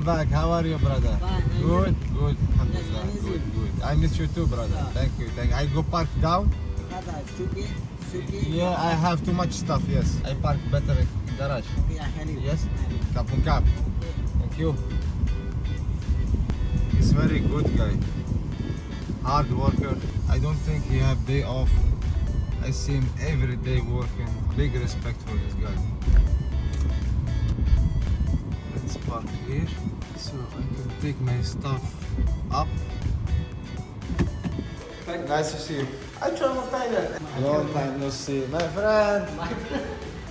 welcome back. How are you, brother? Fine. Good, good. Alhamdulillah. Yes, I miss Good, you. good. I miss you too, brother. Thank you, thank you. I go park down. Suki. Yeah, I have too much stuff. Yes, I park better in garage. Okay, I help you. Yes, kapun kap. Thank you. He's very good guy. Hard worker. I don't think he have day off. I see him every day working. Big respect for this guy. Let's park here so I can take my stuff up. Nice to see you. I travel Thailand. Long time no see. My friend.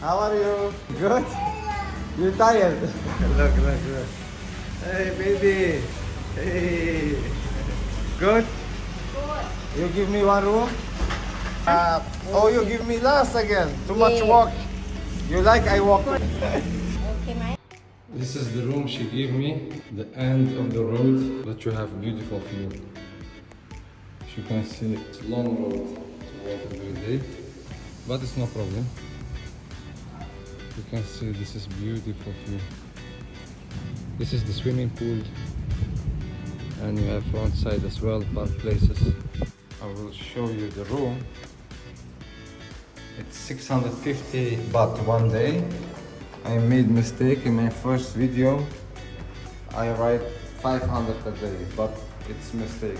How are you? Good? You tired? Look. Hey baby. Hey. Good? You give me one room? Oh, you give me last again. Too much walk. You like I walk? Okay, mate. This is the room she gave me, the end of the road, but you have beautiful view. As you can see, it's a long road to walk every day, but it's no problem. You can see this is beautiful view. This is the swimming pool, and you have front side as well, park places. I will show you the room. It's 650 baht one day. I made mistake in my first video. I write 500 a day, but it's mistake.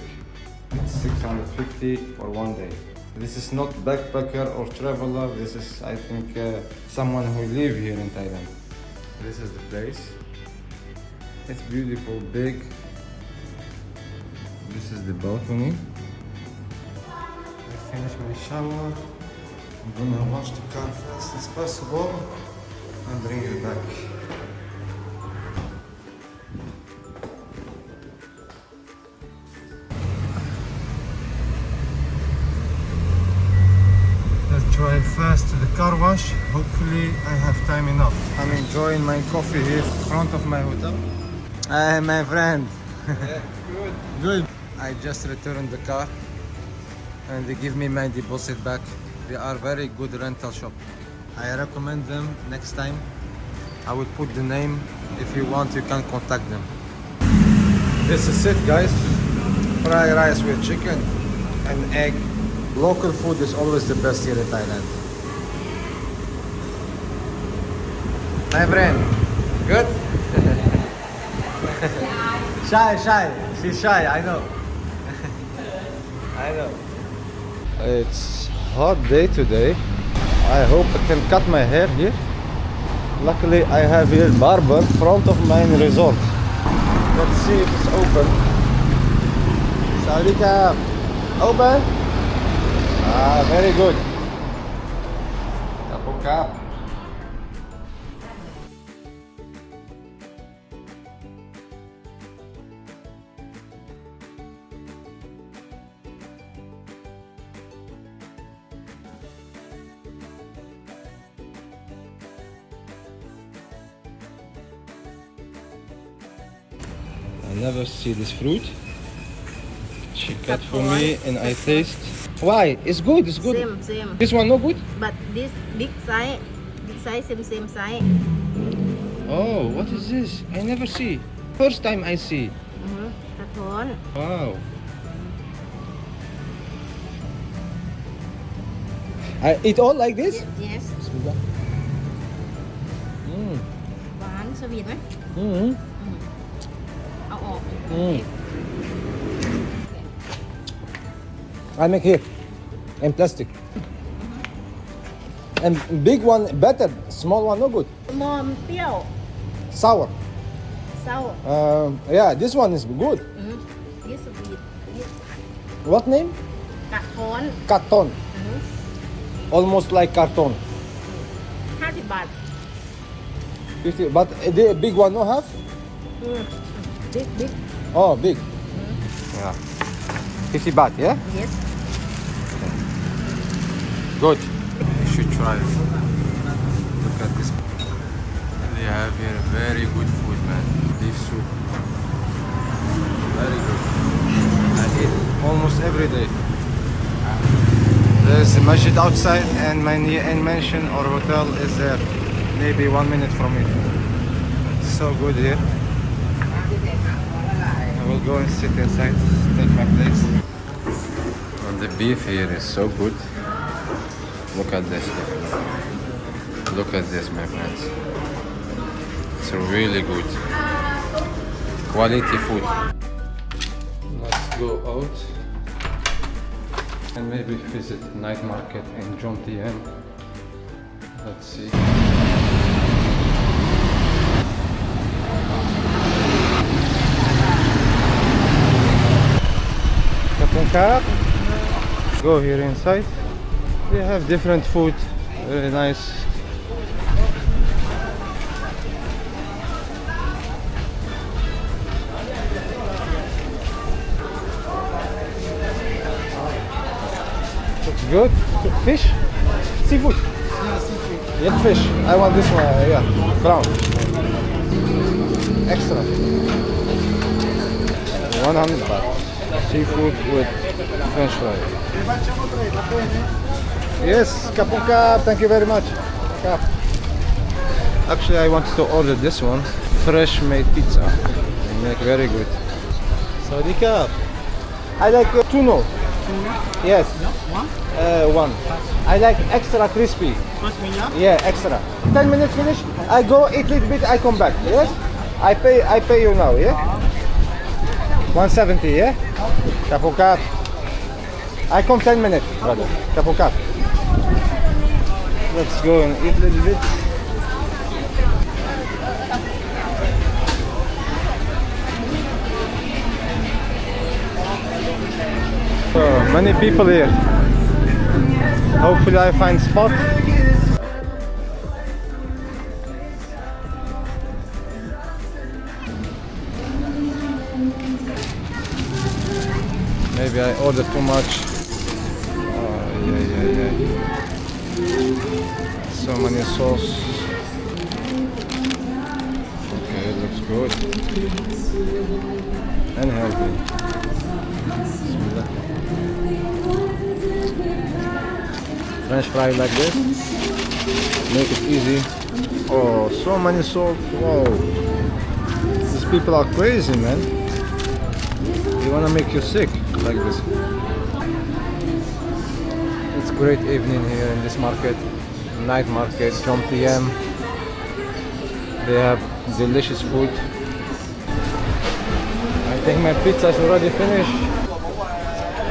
It's 650 for one day. This is not backpacker or traveler. This is, I think, someone who live here in Thailand. This is the place. It's beautiful, big. This is the balcony. I finished my shower. I'm gonna wash the car fast as possible and bring you back. Let's drive fast to the car wash. Hopefully I have time enough. I'm enjoying my coffee here in front of my hotel. Hi my friend. Yeah, good. Good. I just returned the car and they give me my deposit back. They are very good rental shop. I recommend them next time. I will put the name. If you want, you can contact them. This is it, guys. Fried rice with chicken and egg. Local food is always the best here in Thailand. My friend, good? Shy. She's shy, I know. I know. It's hot day today. I hope I can cut my hair here. Luckily I have here barber front of my resort. Let's see if it's open. Sawadika. Open? Ah, very good. Kapokap. I never see this fruit. She cut for me and I taste. Why? It's good, it's good. Same. This one no good? But this big size, same size. Oh, what is this? I never see. First time I see. Kaatoen. Wow. I eat all like this? Yes. Bismillah. หวานสวีทไหม เอาออก I make here in plastic. And big one better, small one no good. มอมเปรี้ยว Sour. เศร้า Yeah, this one is good. This sweet What name? กระท้อน Kaatoen. Almost like carton. 50 บาท 50, but the big one no have? Big Oh, big. Yeah. 50 baht, yeah? Yes. Good. You should try it. Look at this. They have here very good food, man. Beef soup. Very good. I eat almost every day. There's a masjid outside and my mansion or hotel is there. Maybe 1 minute from it. So good here. I will go and sit inside, take my place. And the beef here is so good. Look at this. Look at this, my friends. It's really good. Quality food. Let's go out and maybe visit night market in Toetanyi. Let's see. Kaatoen. Go here inside. They have different food. Very nice. Looks good. Fish? Seafood? Yeah, seafood. Yeah, fish. I want this one. Yeah, brown. Extra. 100 baht. Seafood with French fry. Yes, Kaatoen Kap. Thank you very much. Kap. Actually, I wanted to order this one. Fresh made pizza. They make very good. Saudi Kap. I like tuna. Yes. One? One. I like extra crispy. Crispy, yeah? Yeah, extra. 10 minutes finish. I go eat little bit. I come back. Yes. I pay you now. Yeah. 170. Yeah. Kaatoen Kap. I come 10 minutes, brother. Kaatoen Kap. Let's go and eat a little bit. So many people here. Hopefully I find spot. Maybe I ordered too much. Yeah. So many sauce. Okay, it looks good. And healthy. Bismillah. French fry like this. Make it easy. Oh, so many salt. Whoa. These people are crazy, man. They wanna make you sick like this. It's a great evening here in this market. Night market, Toetanyi. They have delicious food. I think my pizza is already finished.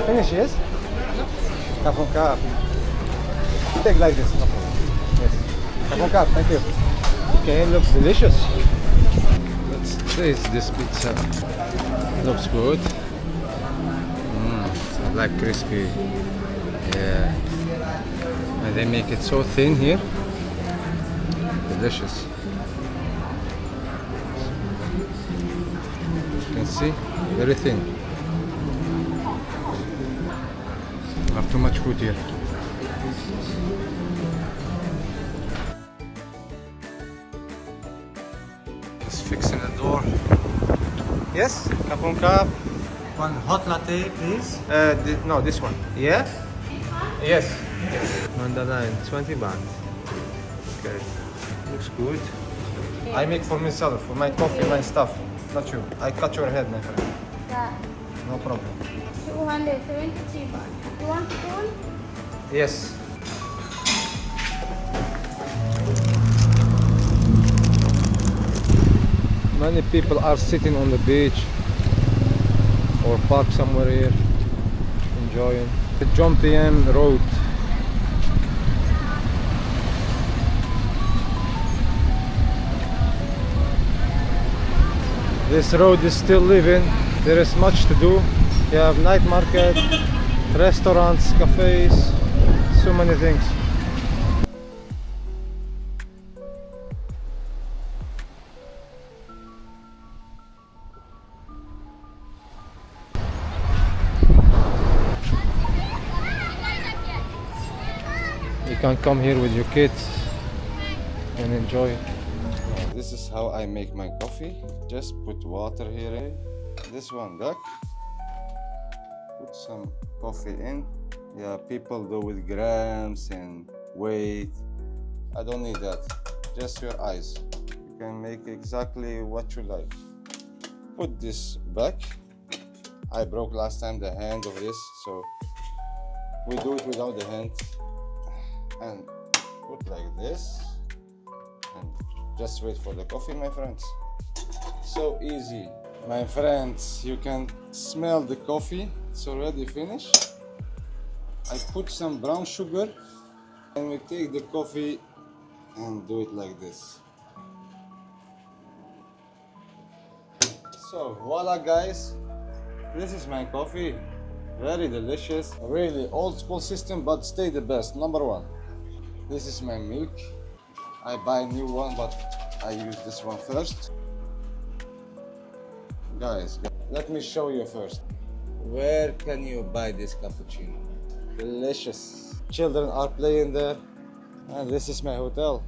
Finished, yes? Kaatoen Kap. Take like this. No problem. Yes. Kaatoen Kap, thank you. Okay, it looks delicious. Let's taste this pizza. Looks good. It's like crispy. Yeah. And they make it so thin here. Delicious. You can see, very thin. I have too much food here. Just fixing the door. Yes, Kaatoen Kap. One hot latte, please. No, this one. Yeah? Yes. Mandarin, 20 baht. Okay. Looks good. I make for myself, for my coffee, my stuff. Not you. I cut your head, my friend. Yeah, No problem. 273 baht. You want spoon? Yes. Many people are sitting on the beach or park somewhere here, enjoying the Toetanyi road. This road is still living. There is much to do. You have night market, restaurants, cafes, so many things. You can come here with your kids and enjoy it. This is how I make my coffee. Just put water here. This one duck. Put some coffee in. Yeah, people do with grams and weight. I don't need that. Just your eyes. You can make exactly what you like. put this back. I broke last time the hand of this, so we do it without the hand. And put like this. And just wait for the coffee, my friends. So easy. My friends, you can smell the coffee. It's already finished. I put some brown sugar. And we take the coffee and do it like this. So voila guys, this is my coffee. Very delicious. Really old school system, but stay the best. Number one. This is my milk. I buy a new one, but I use this one first. Guys, let me show you first. Where can you buy this cappuccino? Delicious. Children are playing there. And this is my hotel.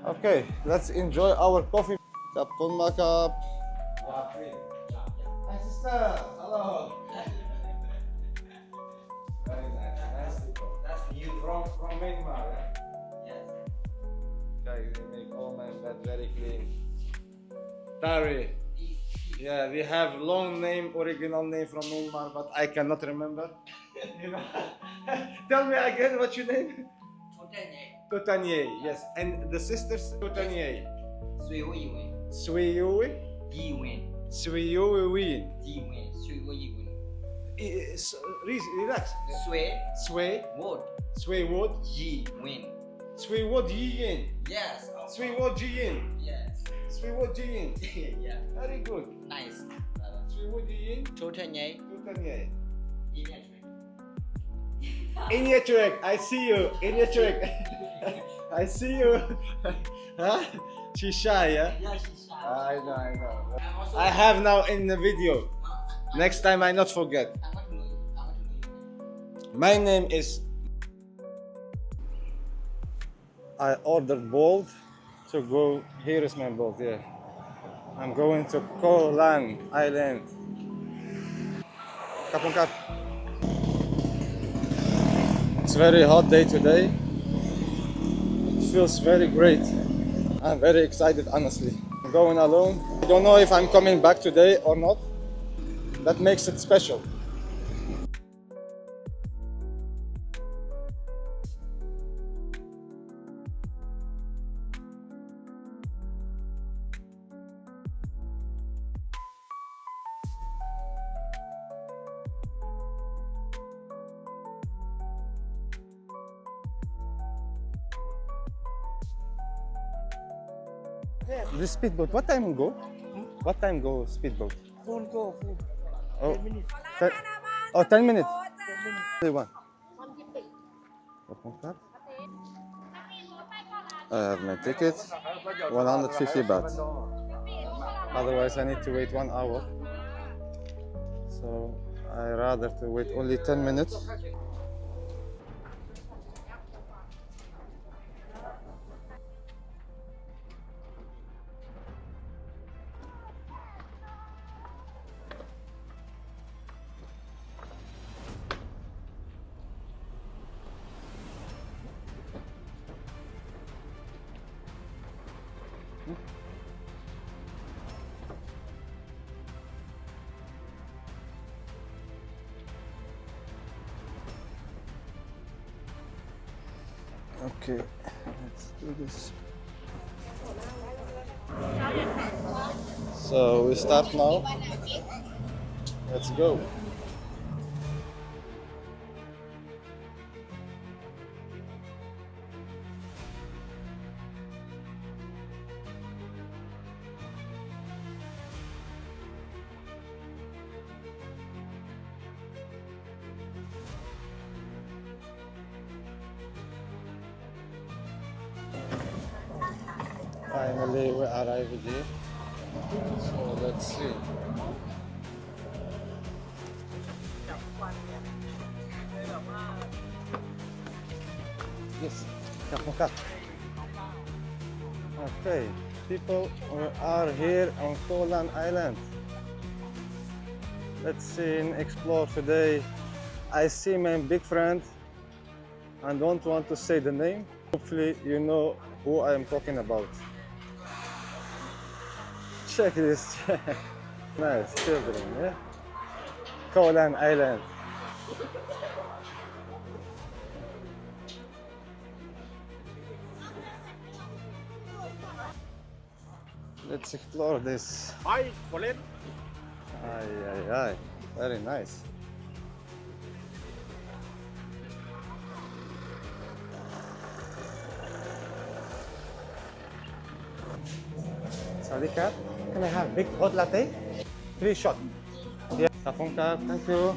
Okay, let's enjoy our coffee. Kapun makap. Hi sister, hello. Very nice, nice people. That's you from Myanmar, right? Yes. Guys, they make all my bed very clean. Tari. Yeah, we have long name, original name from Myanmar, but I cannot remember. You know? Tell me again, what's your name? Toetanyi. Toetanyi, yes. And the sisters? Toetanyi. Swe Wod Dji Yin. Swe Wod Dji Yin. Swe Wod Dji Yin. Dji Yin. Swe Wod Dji Yin. Relax. Swe Wod Swe Wod Dji Yin. Swe Wod Dji Yin. Yes. Swe Wod Dji Yin. Yes. Swe Wod Dji Yin. Yeah. Very good. Nice. Swe Wod Dji Yin. Toetanyi. Toetanyi. Injetrik. Injetrik, I see you. Injetrik. I see you. Huh? She's shy, yeah? Yeah, she's shy. I know, I know. I'm also. I have now in the video. Next time I not forget. I want to know you. I want to know you. My name is. I ordered bold to go. Here is my bold. Yeah, I'm going to Koh Larn Island. Kapon kap. It's very hot day today. It feels very great. I'm very excited, honestly. I'm going alone. I don't know if I'm coming back today or not. That makes it special. The speedboat, what time go? What time go speedboat? Full go. Full. Oh, 10 minutes. 10 minutes. Only one. I have my ticket, 150 baht. Otherwise I need to wait 1 hour. So I rather to wait only 10 minutes. Okay, let's do this. So we start now. Let's go. Finally, we arrived here. So let's see. Yes, okay, people are here on Koh Larn Island. Let's see and explore today. I see my big friend. I don't want to say the name. Hopefully, you know who I am talking about. Check this. Nice children, yeah? Koh Larn Island. Let's explore this. Hi, Colin. Ay. Very nice. Sadika, can I have big hot latte? 3 shot. Yeah, Kaatoen, thank you.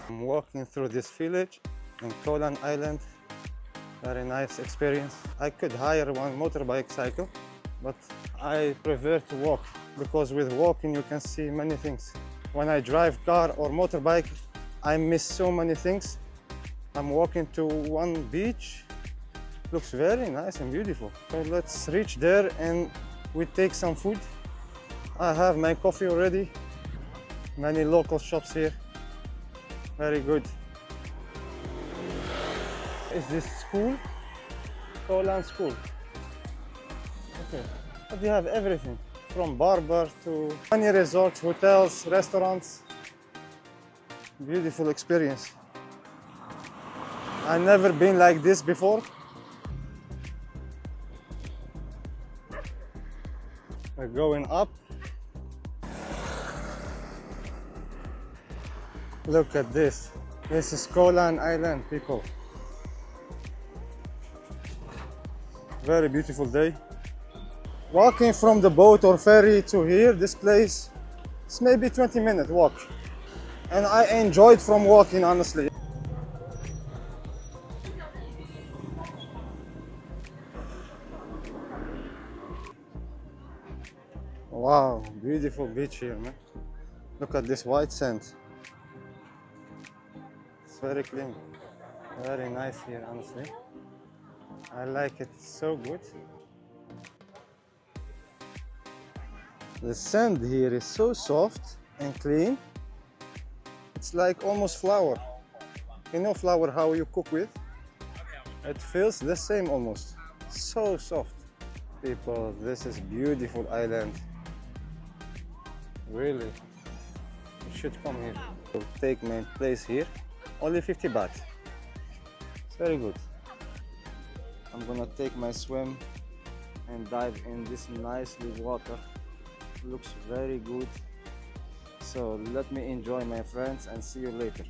I'm walking through this village in Koh Larn Island. Very nice experience. I could hire one motorbike cycle, but I prefer to walk because with walking you can see many things. When I drive car or motorbike, I miss so many things. I'm walking to one beach. Looks very nice and beautiful. So let's reach there and we take some food. I have my coffee already. Many local shops here. Very good. Is this school? Koh Larn school. Okay. But you have everything from barber to many resorts, hotels, restaurants. Beautiful experience. I've never been like this before. We're going up. Look at this. This is Koh Larn Island, people. Very beautiful day. Walking from the boat or ferry to here, this place, it's maybe 20-minute walk. And I enjoyed from walking, honestly. Wow, beautiful beach here, man. Look at this white sand. It's very clean. Very nice here, honestly. I like it so good. The sand here is so soft and clean. It's like almost flour. You know flour, how you cook with? It feels the same almost. So soft. People, this is beautiful island. Really. You should come here. I'll take my place here. Only 50 baht. It's very good. I'm gonna take my swim and dive in this nicely water. Looks very good. So let me enjoy, my friends, and see you later.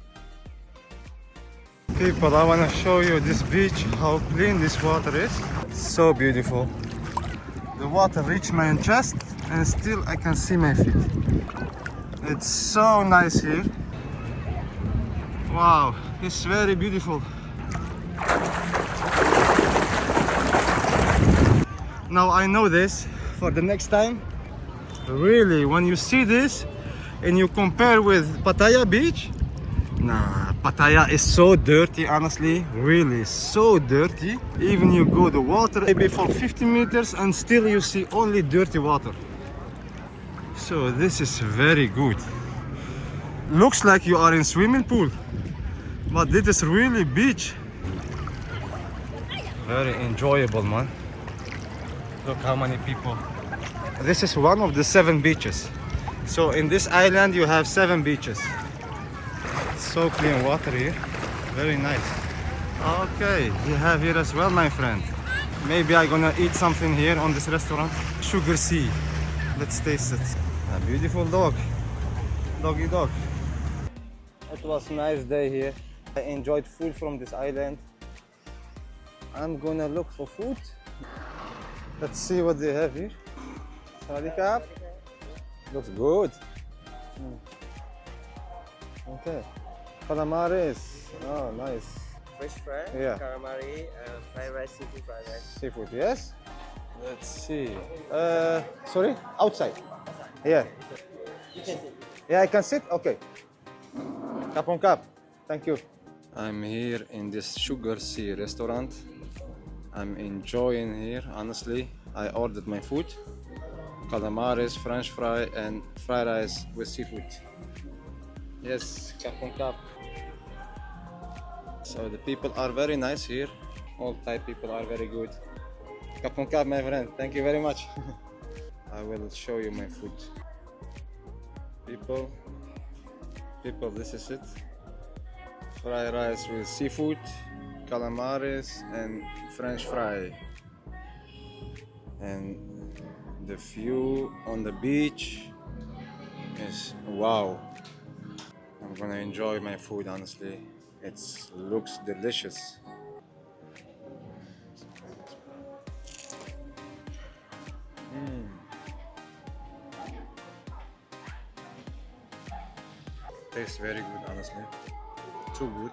People, I want to show you this beach, how clean this water is. So beautiful. The water reached my chest and still I can see my feet. It's so nice here. Wow, it's very beautiful. Now I know this for the next time. Really, when you see this and you compare with Pattaya beach, nah, Pattaya is so dirty, honestly, really so dirty. Even you go the water maybe for 50 meters and still you see only dirty water. So this is very good. Looks like you are in swimming pool, but this is really beach. Very enjoyable, man. Look how many people. This is one of the 7 beaches. So in this island you have 7 beaches. So clean water here. Very nice. Okay, you have here as well, my friend. Maybe I'm gonna eat something here on this restaurant. Sugar Sea. Let's taste it. A beautiful dog. Doggy dog. It was a nice day here. I enjoyed food from this island. I'm gonna look for food. Let's see what they have here. Sawadee. Looks good. Okay. Calamares. Oh, nice. Fish fry, Yeah. calamari, fried rice, seafood fried rice. Seafood, yes? Let's see. Sorry? Outside. Yeah. Yeah, I can sit? Okay. Cup on cup. Thank you. I'm here in this Sugar Sea restaurant. I'm enjoying here, honestly. I ordered my food. Calamares, French fry and fried rice with seafood. Yes, cup on cup. So the people are very nice here. All Thai people are very good. Cup on cup, my friend. Thank you very much. I will show you my food. People, this is it. Fried rice with seafood, calamaris and French fry. And the view on the beach is wow. I'm gonna enjoy my food, honestly. It looks delicious. Tastes very good, honestly. Too good.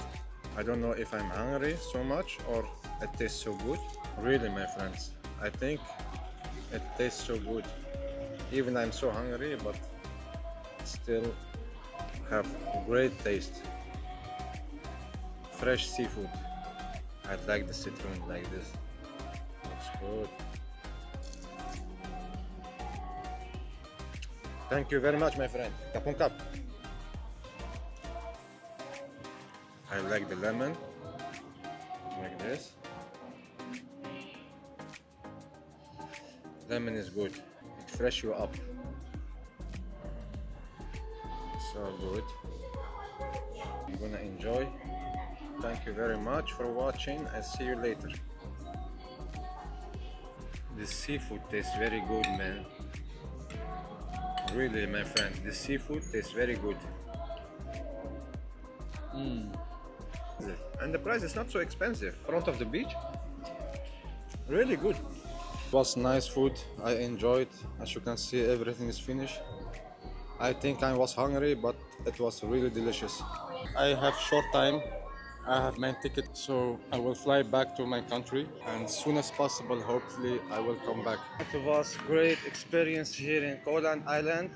I don't know if I'm hungry so much or it tastes so good. Really, my friends, I think it tastes so good. Even I'm so hungry, but still have great taste. Fresh seafood. I like the citron like this. Looks good. Thank you very much, my friend. Kapong kap. I like the lemon, like this. Lemon is good, it fresh you up. So good. I'm gonna enjoy. Thank you very much for watching. I'll see you later. This seafood tastes very good, man. Really, my friend, this seafood tastes very good. And the price is not so expensive. Front of the beach, really good. It was nice food. I enjoyed. As you can see, everything is finished. I think I was hungry, but it was really delicious. I have short time. I have my ticket, so I will fly back to my country, and as soon as possible, hopefully, I will come back. It was great experience here in Koh Larn Island.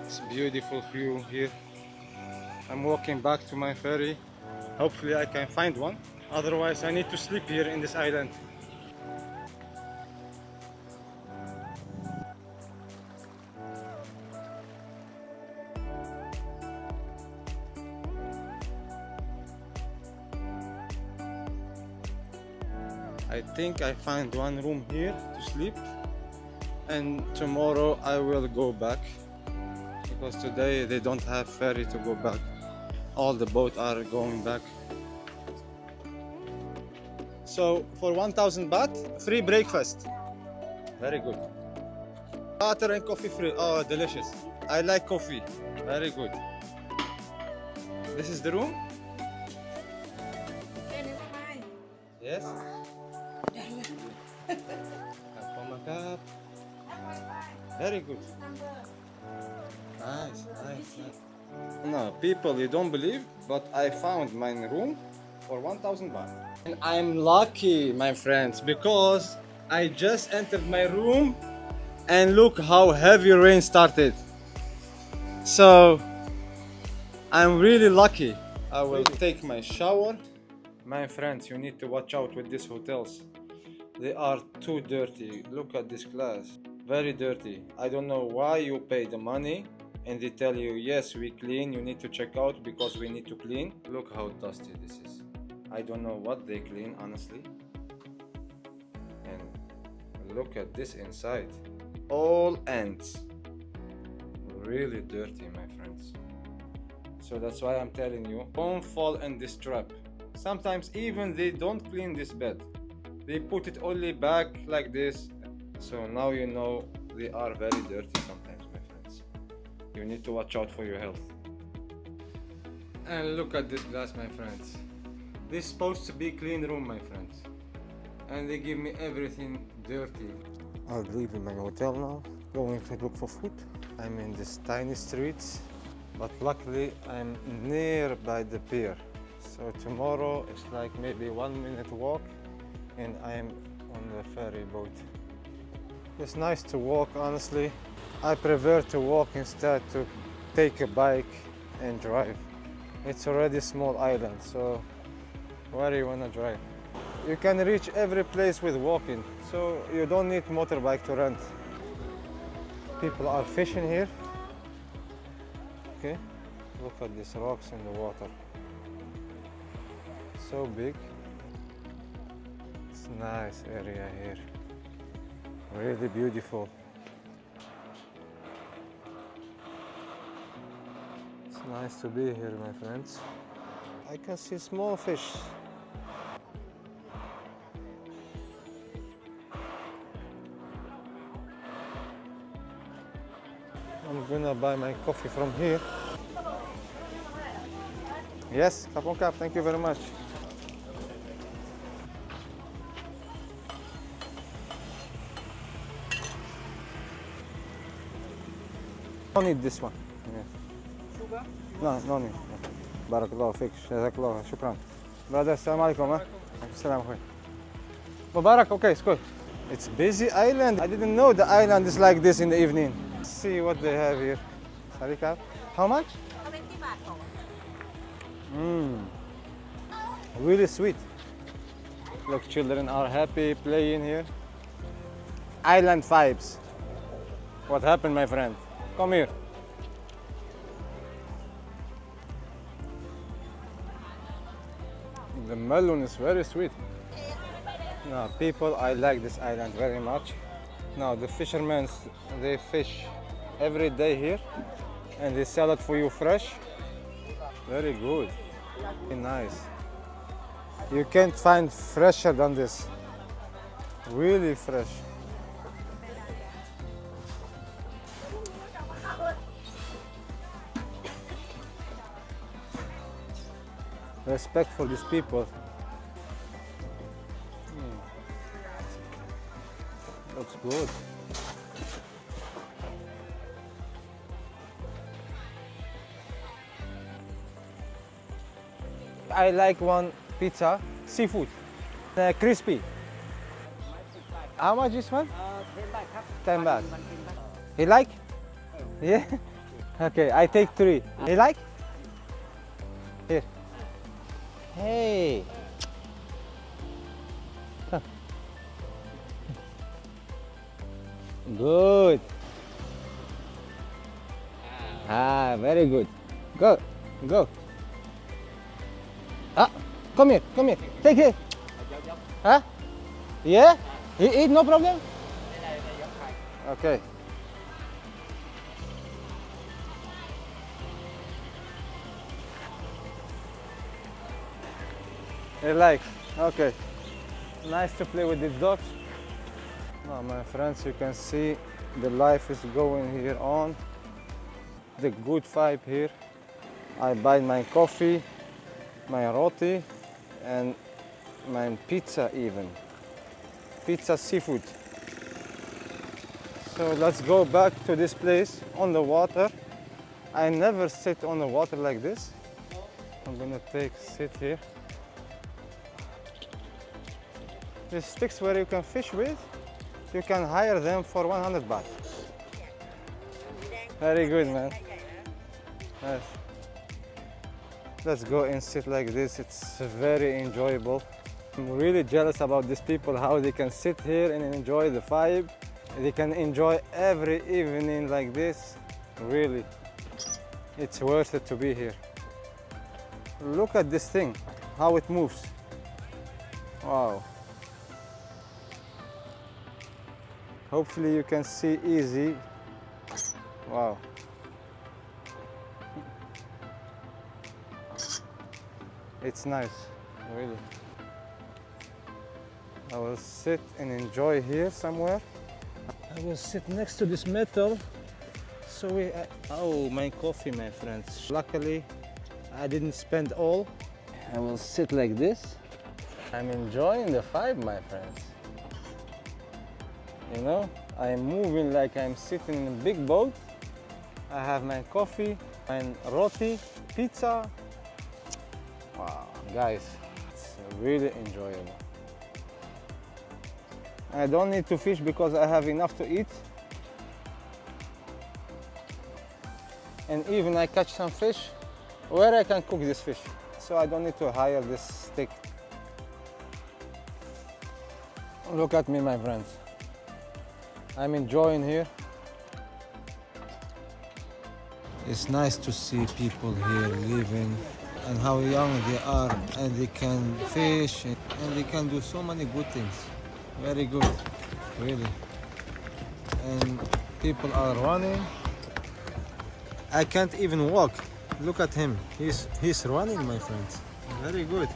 It's beautiful view here. I'm walking back to my ferry. Hopefully I can find one. Otherwise I need to sleep here in this island. I think I find one room here to sleep. And tomorrow I will go back. Because today they don't have ferry to go back. All the boats are going back. So for 1000 baht, free breakfast. Very good. Water and coffee free. Oh, delicious. I like coffee. Very good. This is the room? Yes? Very good. Nice. No, people, you don't believe, but I found my room for 1000 baht. And I'm lucky, my friends, because I just entered my room and look how heavy rain started. So I'm really lucky. I will take my shower. My friends, you need to watch out with these hotels. They are too dirty. Look at this glass. Very dirty. I don't know why you pay the money and they tell you, yes, we clean, you need to check out because we need to clean. Look how dusty this is. I don't know what they clean, honestly. And look at this inside. All ants. Really dirty, my friends. So that's why I'm telling you, don't fall in this trap. Sometimes even they don't clean this bed. They put it only back like this. So now you know they are very dirty sometimes, my friends. You need to watch out for your health. And look at this glass, my friends. This is supposed to be clean room, my friends. And they give me everything dirty. I'll leave in my hotel now, going to look for food. I'm in this tiny streets, but luckily I'm near by the pier. So tomorrow it's like maybe 1 minute walk and I'm on the ferry boat. It's nice to walk, honestly. I prefer to walk instead to take a bike and drive. It's already a small island, so where do you want to drive? You can reach every place with walking, so you don't need motorbike to rent. People are fishing here. Okay, look at these rocks in the water. So big. It's a nice area here. Really beautiful. It's nice to be here, my friends. I can see small fish. I'm gonna buy my coffee from here. Yes, Kapon Kap, thank you very much. No need this one. Yes. Sugar? No, no need. Barakallahu fik, jazakallah, shukran. Brother, assalamu alaikum. Assalamu alaikum. Mubarak, okay, it's good. It's busy island. I didn't know the island is like this in the evening. Let's see what they have here. Sarikap. How much? 20 baht. Really sweet. Look, children are happy playing here. Island vibes. What happened, my friend? Come here. The melon is very sweet. Now, people, I like this island very much. Now, the fishermen, they fish every day here and they sell it for you fresh. Very good. Very nice. You can't find fresher than this. Really fresh. Respect for these people. Looks good. I like one pizza, seafood, crispy. How much is one? 10 baht. You like? Yeah? Okay, I take 3. You like? Here. Hey. Huh. Good. Ah, very good. Go, go. Ah, come here, come here. Take it. Huh? Yeah? You eat, no problem? Okay. You like? Okay. Nice to play with these dogs. Now, my friends, you can see the life is going here on. The good vibe here. I buy my coffee, my roti, and my pizza even. Pizza seafood. So let's go back to this place on the water. I never sit on the water like this. I'm gonna sit here. The sticks where you can fish with, you can hire them for 100 baht. Very good, man. Yes. Let's go and sit like this. It's very enjoyable. I'm really jealous about these people, how they can sit here and enjoy the vibe. They can enjoy every evening like this. Really, it's worth it to be here. Look at this thing, how it moves. Wow. Hopefully you can see easy. Wow. It's nice, really. I will sit and enjoy here somewhere. I will sit next to this metal. So oh, my coffee, my friends. Luckily, I didn't spend all. I will sit like this. I'm enjoying the vibe, my friends. You know, I'm moving like I'm sitting in a big boat. I have my coffee, my roti, pizza. Wow, guys, it's really enjoyable. I don't need to fish because I have enough to eat. And even I catch some fish where I can cook this fish. So I don't need to hire this stick. Look at me, my friends. I'm enjoying here. It's nice to see people here living and how young they are, and they can fish and they can do so many good things. Very good, really. and people are running. I can't even walk. Look at him. He's running, my friends. Very good.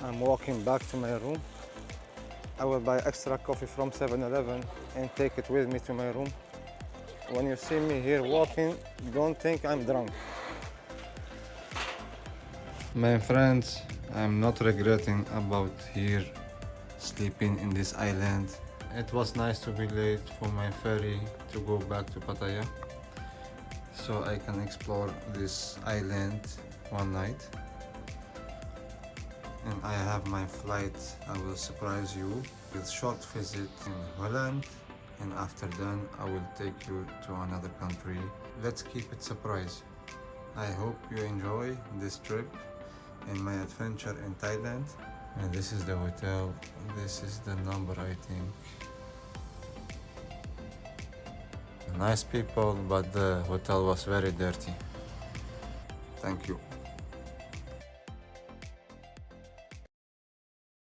I'm walking back to my room. I will buy extra coffee from 7-Eleven and take it with me to my room. When you see me here walking, don't think I'm drunk. My friends, I'm not regretting about here sleeping in this island. It was nice to be late for my ferry to go back to Pattaya, so I can explore this island one night. And I have my flight. I will surprise you with short visit in Holland, and after then I will take you to another country. Let's keep it surprise. I hope you enjoy this trip and my adventure in Thailand. And this is the hotel. This is the number, I think. Nice people, but the hotel was very dirty. Thank you.